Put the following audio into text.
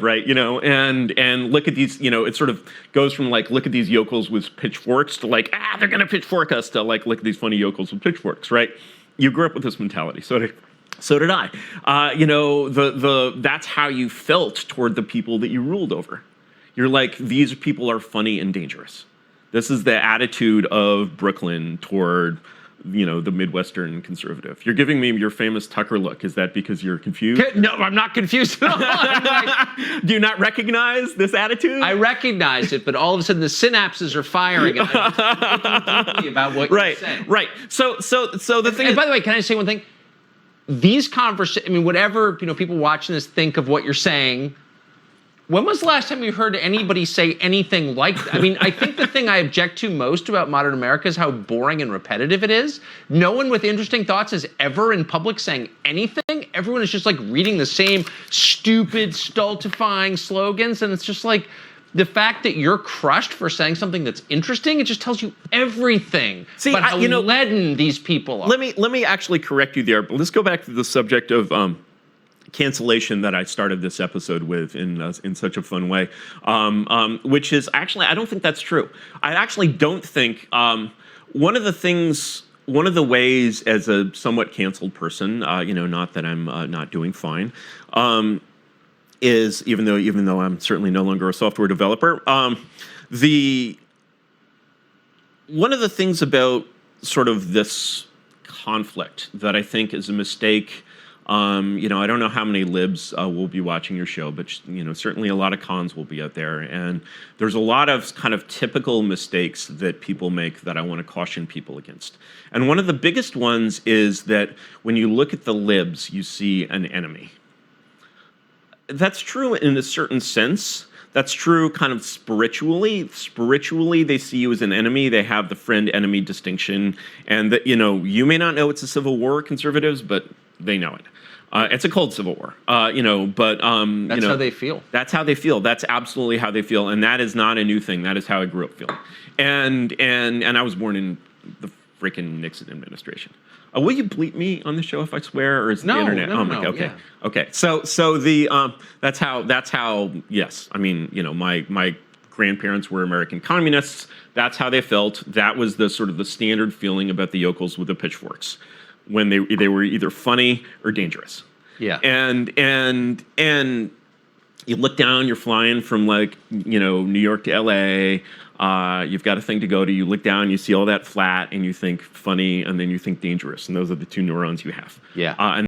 right? And look at these, it sort of goes from like, look at these yokels with pitchforks to like, they're gonna pitchfork us, to like, look at these funny yokels with pitchforks, right? You grew up with this mentality, so did I. That's how you felt toward the people that you ruled over. You're like, these people are funny and dangerous. This is the attitude of Brooklyn toward, the Midwestern conservative. You're giving me your famous Tucker look. Is that because you're confused? No, I'm not confused at all. Do you not recognize this attitude? I recognize it, but all of a sudden the synapses are firing. And I'm thinking about what you're saying. Right. So the thing. And by the way, can I say one thing? These conversations, whatever people watching this think of what you're saying. When was the last time you heard anybody say anything like that? I think the thing I object to most about modern America is how boring and repetitive it is. No one with interesting thoughts is ever in public saying anything. Everyone is just like reading the same stupid, stultifying slogans. And it's just like the fact that you're crushed for saying something that's interesting, it just tells you everything about how leaden these people are. Let me actually correct you there. But let's go back to the subject of cancellation that I started this episode with in such a fun way, which is actually, I don't think that's true. I actually don't think, one of the ways as a somewhat canceled person, not that I'm not doing fine, is even though I'm certainly no longer a software developer, one of the things about sort of this conflict that I think is a mistake. I don't know how many libs will be watching your show, but certainly a lot of cons will be out there, and there's a lot of kind of typical mistakes that people make that I want to caution people against. And one of the biggest ones is that when you look at the libs, you see an enemy. That's true in a certain sense. That's true kind of spiritually. Spiritually, they see you as an enemy. They have the friend-enemy distinction, and that you may not know it's a civil war, conservatives, but they know it. It's a cold civil war, but that's how they feel. That's how they feel. That's absolutely how they feel, and that is not a new thing. That is how I grew up feeling. And I was born in the freaking Nixon administration. Will you bleep me on the show if I swear, or is it the internet? No. Okay. Yeah. Okay. So that's how. Yes, my grandparents were American communists. That's how they felt. That was the sort of the standard feeling about the yokels with the pitchforks, when they were either funny or dangerous. Yeah. And you look down, you're flying from like, New York to LA, you've got a thing to go to, you look down, you see all that flat, and you think funny, and then you think dangerous, and those are the two neurons you have. Yeah. And